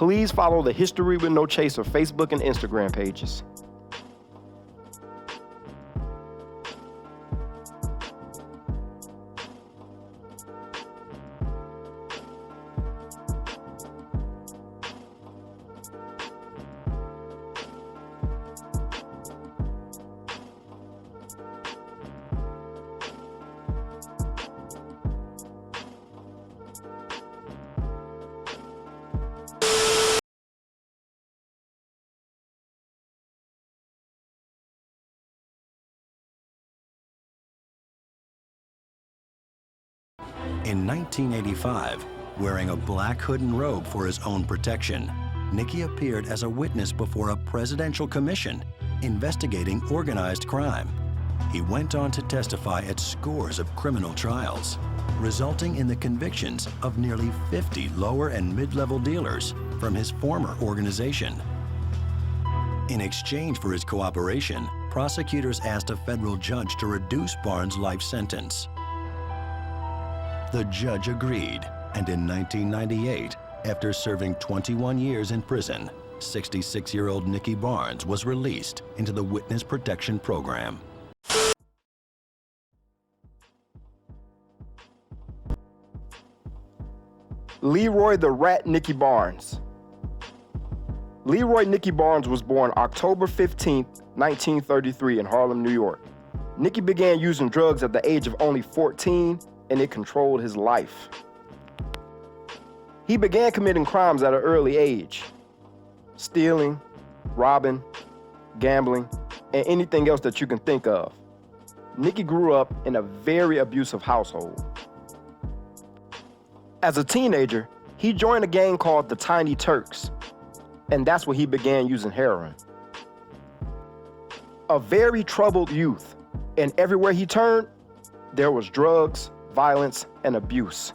Please follow the History with No Chaser Facebook and Instagram pages. In 1985, wearing a black hood and robe for his own protection, Nicky appeared as a witness before a presidential commission investigating organized crime. He went on to testify at scores of criminal trials, resulting in the convictions of nearly 50 lower and mid-level dealers from his former organization. In exchange for his cooperation, prosecutors asked a federal judge to reduce Barnes' life sentence. The judge agreed, and in 1998, after serving 21 years in prison, 66-year-old Nicky Barnes was released into the Witness Protection Program. Leroy the Rat Nicky Barnes. Leroy Nicky Barnes was born October 15, 1933 in Harlem, New York. Nicky began using drugs at the age of only 14, and it controlled his life. He began committing crimes at an early age: stealing, robbing, gambling, and anything else that you can think of. Nicky grew up in a very abusive household. As a teenager, he joined a gang called the Tiny Turks, and that's where he began using heroin. A very troubled youth, and everywhere he turned, there was drugs, violence, and abuse.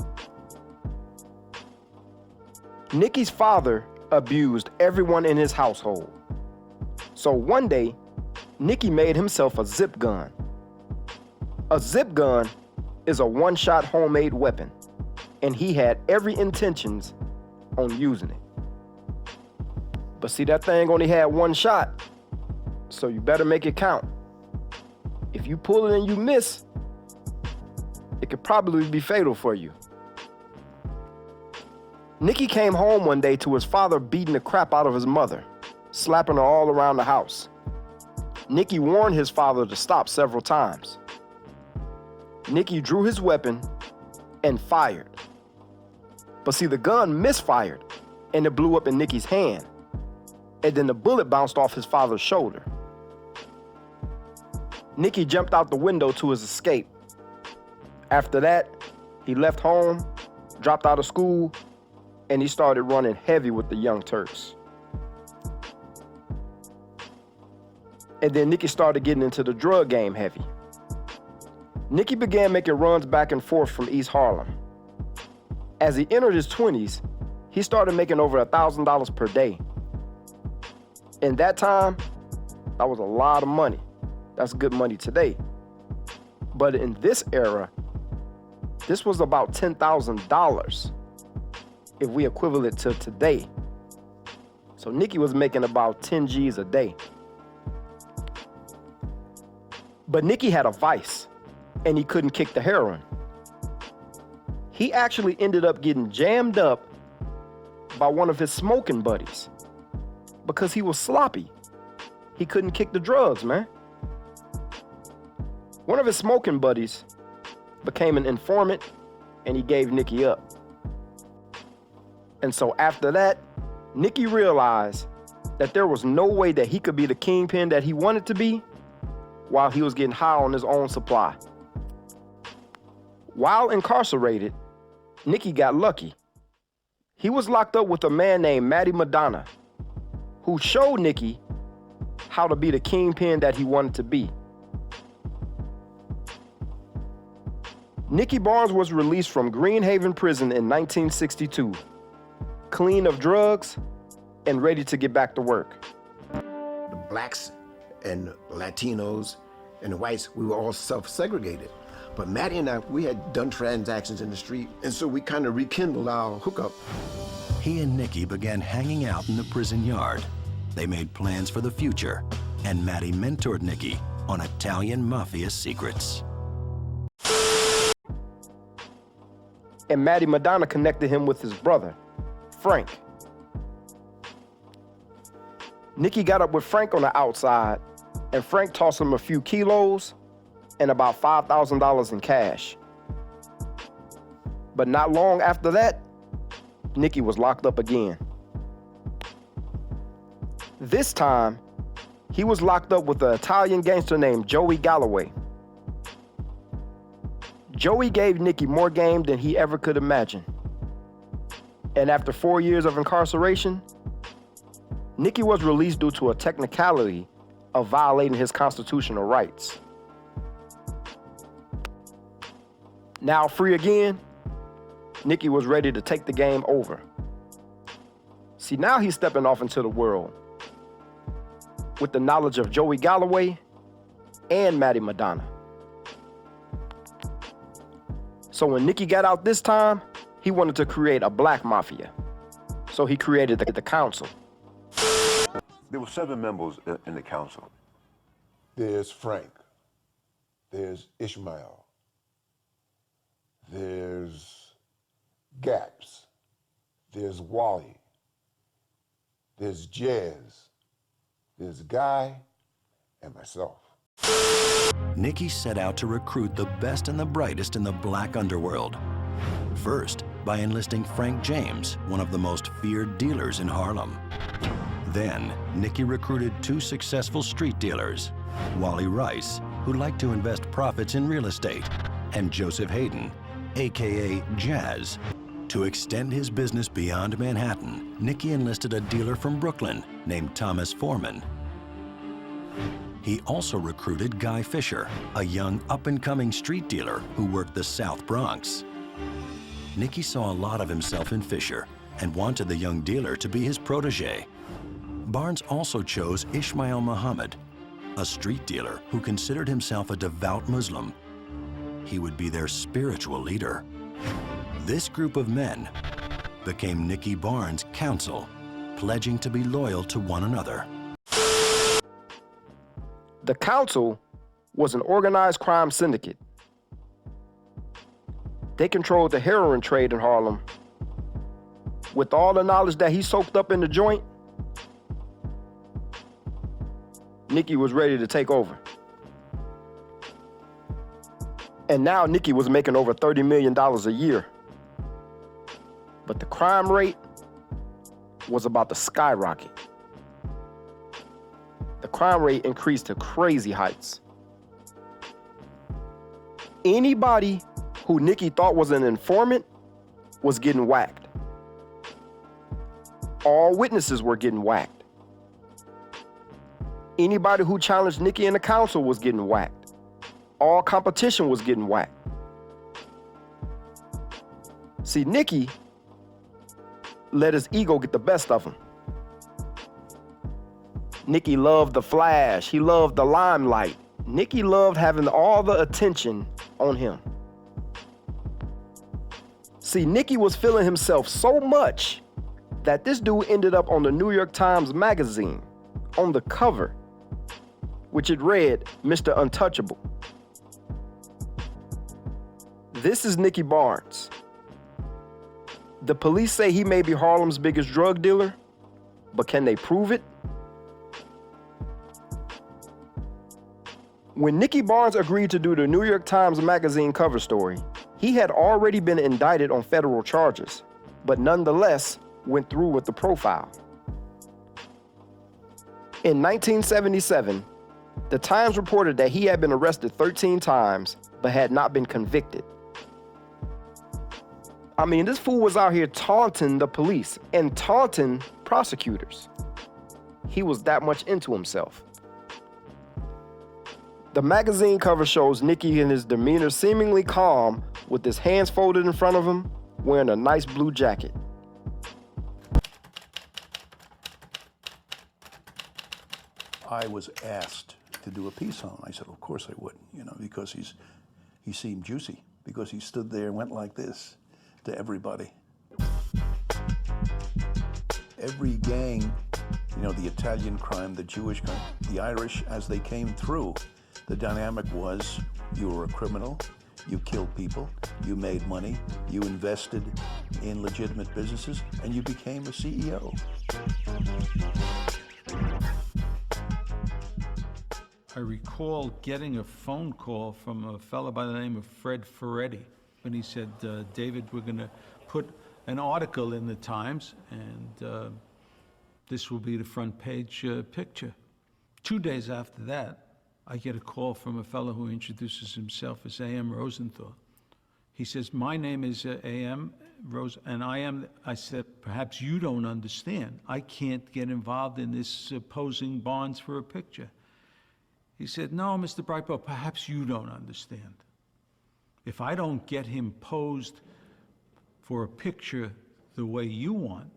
Nicky's father abused everyone in his household. So one day, Nicky made himself a zip gun. A zip gun is a one-shot homemade weapon, and he had every intentions on using it. But see, that thing only had one shot, so you better make it count. If you pull it and you miss, it could probably be fatal for you. Nicky came home one day to his father beating the crap out of his mother, slapping her all around the house. Nicky warned his father to stop several times. Nicky drew his weapon and fired. But see, the gun misfired and it blew up in Nicky's hand. And then the bullet bounced off his father's shoulder. Nicky jumped out the window to his escape. After that, he left home, dropped out of school, and he started running heavy with the Young Turks. And then Nicky started getting into the drug game heavy. Nicky began making runs back and forth from East Harlem. As he entered his 20s, he started making over $1,000 per day. In that time, that was a lot of money. That's good money today. But in this era, this was about $10,000 if we equivalent it to today. So Nicky was making about 10 G's a day. But Nicky had a vice, and he couldn't kick the heroin. He actually ended up getting jammed up by one of his smoking buddies because he was sloppy. He couldn't kick the drugs, man. One of his smoking buddies became an informant, and he gave Nicky up. And so after that, Nicky realized that there was no way that he could be the kingpin that he wanted to be while he was getting high on his own supply. While incarcerated, Nicky got lucky. He was locked up with a man named Matty Madonna, who showed Nicky how to be the kingpin that he wanted to be. Nicky Barnes was released from Greenhaven Prison in 1962, clean of drugs and ready to get back to work. The blacks and Latinos and the whites, we were all self-segregated. But Maddie and I, we had done transactions in the street, and so we kind of rekindled our hookup. He and Nicky began hanging out in the prison yard. They made plans for the future, and Maddie mentored Nicky on Italian mafia secrets. And Maddie Madonna connected him with his brother, Frank. Nicky got up with Frank on the outside, and Frank tossed him a few kilos and about $5,000 in cash. But not long after that, Nicky was locked up again. This time, he was locked up with an Italian gangster named Joey Galloway. Joey gave Nicky more game than he ever could imagine. And after 4 years of incarceration, Nicky was released due to a technicality of violating his constitutional rights. Now free again, Nicky was ready to take the game over. See, now he's stepping off into the world with the knowledge of Joey Galloway and Maddie Madonna. So when Nicky got out this time, he wanted to create a black mafia. So he created the council. There were 7 members in the council. There's Frank. There's Ishmael. There's Gaps. There's Wally. There's Jazz. There's Guy and myself. Nicky set out to recruit the best and the brightest in the black underworld. First, by enlisting Frank James, one of the most feared dealers in Harlem. Then, Nicky recruited 2 successful street dealers, Wally Rice, who liked to invest profits in real estate, and Joseph Hayden, aka Jazz. To extend his business beyond Manhattan, Nicky enlisted a dealer from Brooklyn named Thomas Foreman. He also recruited Guy Fisher, a young up-and-coming street dealer who worked the South Bronx. Nicky saw a lot of himself in Fisher and wanted the young dealer to be his protege. Barnes also chose Ishmael Muhammad, a street dealer who considered himself a devout Muslim. He would be their spiritual leader. This group of men became Nicky Barnes' council, pledging to be loyal to one another. The council was an organized crime syndicate. They controlled the heroin trade in Harlem. With all the knowledge that he soaked up in the joint, Nicky was ready to take over. And now Nicky was making over $30 million a year. But the crime rate was about to skyrocket. The crime rate increased to crazy heights. Anybody who Nicky thought was an informant was getting whacked. All witnesses were getting whacked. Anybody who challenged Nicky in the council was getting whacked. All competition was getting whacked. See, Nicky let his ego get the best of him. Nicky loved the flash. He loved the limelight. Nicky loved having all the attention on him. See, Nicky was feeling himself so much that this dude ended up on the New York Times magazine, on the cover, which it read, Mr. Untouchable. This is Nicky Barnes. The police say he may be Harlem's biggest drug dealer, but can they prove it? When Nicky Barnes agreed to do the New York Times magazine cover story, he had already been indicted on federal charges, but nonetheless went through with the profile. In 1977, the Times reported that he had been arrested 13 times, but had not been convicted. I mean, this fool was out here taunting the police and taunting prosecutors. He was that much into himself. The magazine cover shows Nicky in his demeanor seemingly calm, with his hands folded in front of him, wearing a nice blue jacket. I was asked to do a piece on him. I said, of course I would, because he seemed juicy because he stood there and went like this to everybody. Every gang, you know, the Italian crime, the Jewish crime, the Irish, as they came through, the dynamic was you were a criminal, you killed people, you made money, you invested in legitimate businesses, and you became a CEO. I recall getting a phone call from a fellow by the name of Fred Ferretti, and he said, David, we're going to put an article in the Times, and this will be the front page picture. 2 days after that, I get a call from a fellow who introduces himself as A.M. Rosenthal. He says, my name is A.M. Rose, and I said, perhaps you don't understand. I can't get involved in this posing Barnes for a picture. He said, no, Mr. Brightbow, perhaps you don't understand. If I don't get him posed for a picture the way you want,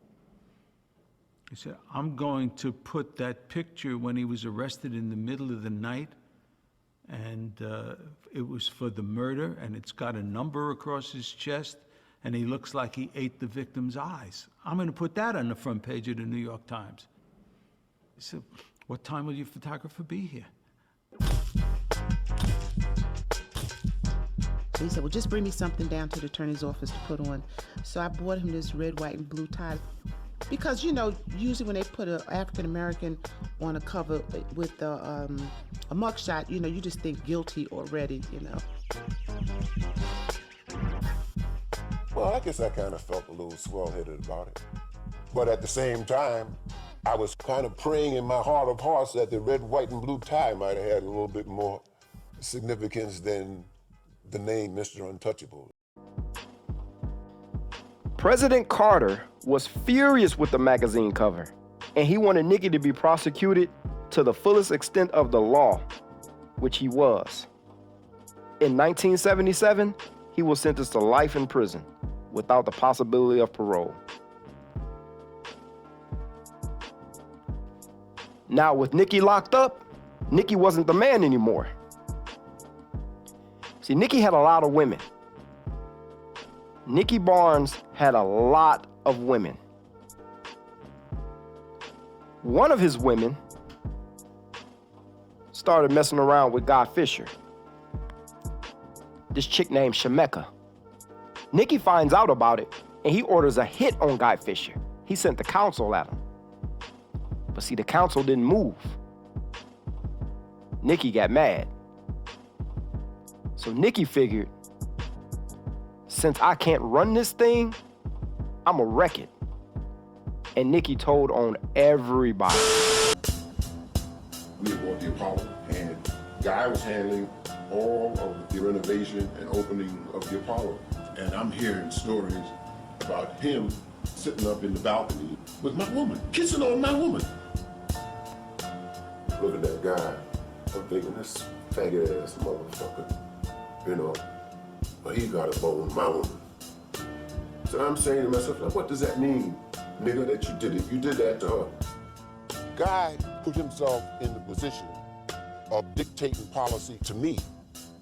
he said, I'm going to put that picture when he was arrested in the middle of the night, and it was for the murder, and it's got a number across his chest, and he looks like he ate the victim's eyes. I'm going to put that on the front page of the New York Times. He said, what time will your photographer be here? So he said, well, just bring me something down to the attorney's office to put on. So I bought him this red, white, and blue tie. Because, you know, usually when they put an African-American on a cover with a mugshot, you know, you just think guilty already, you know. Well, I guess I kind of felt a little swell-headed about it. But at the same time, I was kind of praying in my heart of hearts that the red, white, and blue tie might have had a little bit more significance than the name Mr. Untouchable. President Carter was furious with the magazine cover, and he wanted Nicky to be prosecuted to the fullest extent of the law, which he was. In 1977, he was sentenced to life in prison without the possibility of parole. Now, with Nicky locked up, Nicky wasn't the man anymore. See, Nicky had a lot of women. Nicky Barnes had a lot of women. One of his women started messing around with Guy Fisher, this chick named Shemeka. Nicky finds out about it, and he orders a hit on Guy Fisher. He sent the counsel at him. But see, the counsel didn't move. Nicky got mad. So Nicky figured, since I can't run this thing, I'ma wreck it. And Nicky told on everybody. We had bought the Apollo, and Guy was handling all of the renovation and opening of the Apollo. And I'm hearing stories about him sitting up in the balcony with my woman, kissing on my woman. Look at that guy. I'm thinking, this faggot ass motherfucker, you know, but he got a bone with my woman. So I'm saying to myself, like, what does that mean, nigga, that you did it? You did that to her. Guy put himself in the position of dictating policy to me.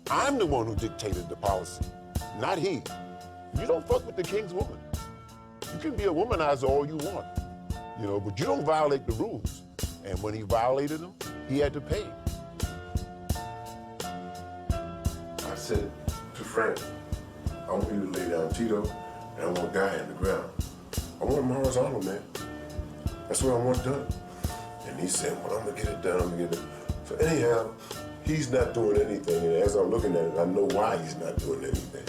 I'm the one who dictated the policy, not he. You don't fuck with the king's woman. You can be a womanizer all you want, you know, but you don't violate the rules. And when he violated them, he had to pay. I said to Frank, I want you to lay down Tito, and I want Guy in the ground. I want him horizontal, man. That's what I want done. And he said, well, I'm gonna get it done, I'm gonna get it. So anyhow, he's not doing anything, and as I'm looking at it, I know why he's not doing anything.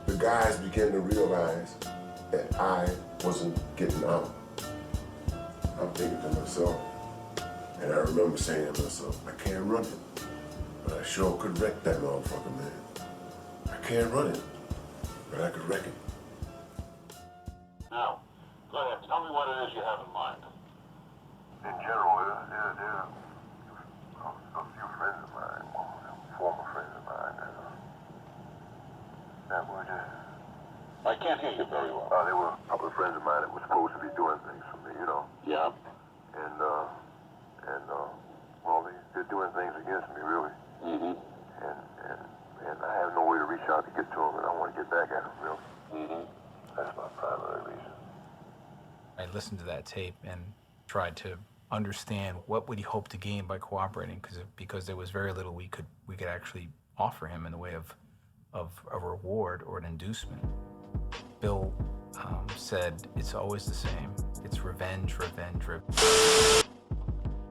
The guys began to realize that I wasn't getting out. I'm thinking to myself, and I remember saying to myself, I can't run it, but I sure could wreck that motherfucker, man. I can't run it, but I could wreck it. Now, go ahead, tell me what it is you have in mind. In general, there are a few friends of mine, former friends of mine, that were I can't hear you very well. they were a couple of friends of mine that were supposed to be doing things for me, you know. Yeah? And well, they're doing things against me, really. Mm-hmm. And I listened to that tape and tried to understand what would he hope to gain by cooperating, because there was very little we could actually offer him in the way of a reward or an inducement. Bill said, it's always the same. It's revenge, revenge, revenge.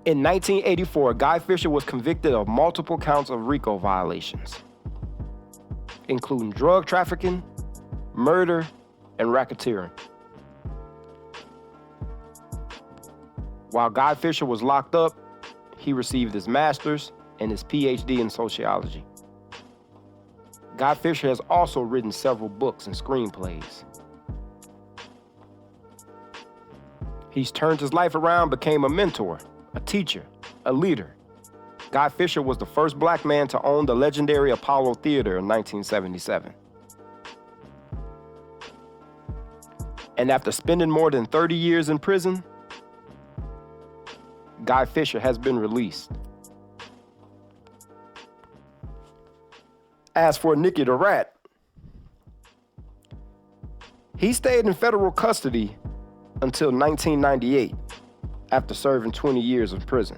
In 1984, Guy Fisher was convicted of multiple counts of RICO violations, including drug trafficking, murder, and racketeering. While Guy Fisher was locked up, he received his master's and his PhD in sociology. Guy Fisher has also written several books and screenplays. He's turned his life around, became a mentor, a teacher, a leader. Guy Fisher was the first black man to own the legendary Apollo Theater in 1977. And after spending more than 30 years in prison, Guy Fisher has been released. As for Nicky the Rat, he stayed in federal custody until 1998, after serving 20 years in prison.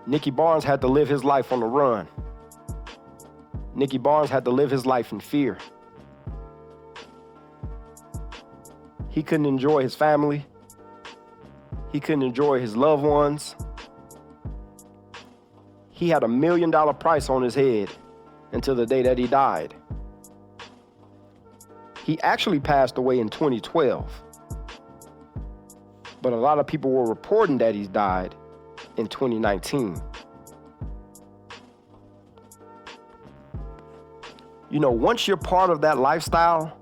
Nicky Barnes had to live his life on the run. Nicky Barnes had to live his life in fear. He couldn't enjoy his family. He couldn't enjoy his loved ones. He had $1 million price on his head until the day that he died. He actually passed away in 2012, but a lot of people were reporting that he's died in 2019. You know, once you're part of that lifestyle,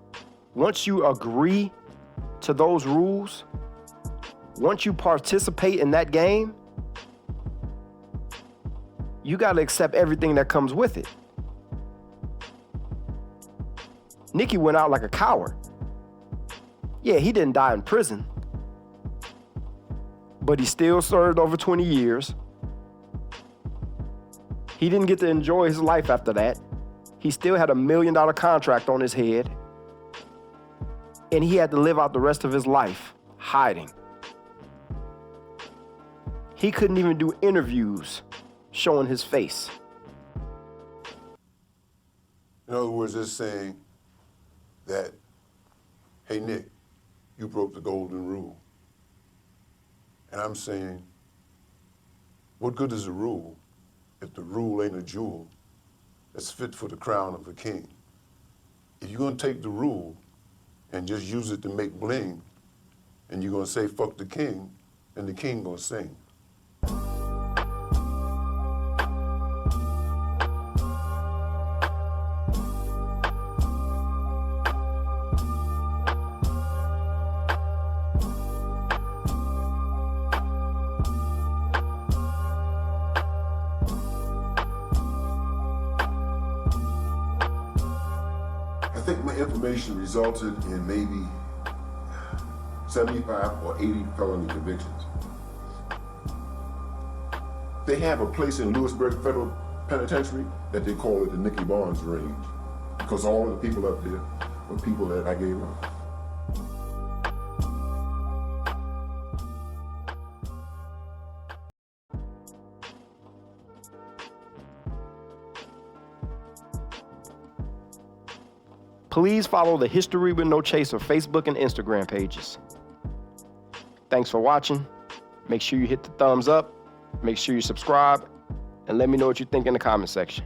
once you agree to those rules, once you participate in that game, you gotta accept everything that comes with it. Nicky went out like a coward. Yeah, he didn't die in prison, but he still served over 20 years. He didn't get to enjoy his life after that. He still had $1 million contract on his head, and he had to live out the rest of his life hiding. He couldn't even do interviews showing his face. In other words, it's saying that, hey, Nick, you broke the golden rule. And I'm saying, what good is a rule if the rule ain't a jewel that's fit for the crown of a king? If you're gonna take the rule and just use it to make bling, and you're gonna say, fuck the king, then the king gonna sing. I think my information resulted in maybe 75 or 80 felony convictions. They have a place in Lewisburg Federal Penitentiary that they call it the Nicky Barnes range, because all of the people up there were people that I gave up. Please follow the History with No Chaser Facebook and Instagram pages. Thanks for watching. Make sure you hit the thumbs up, make sure you subscribe, and let me know what you think in the comment section.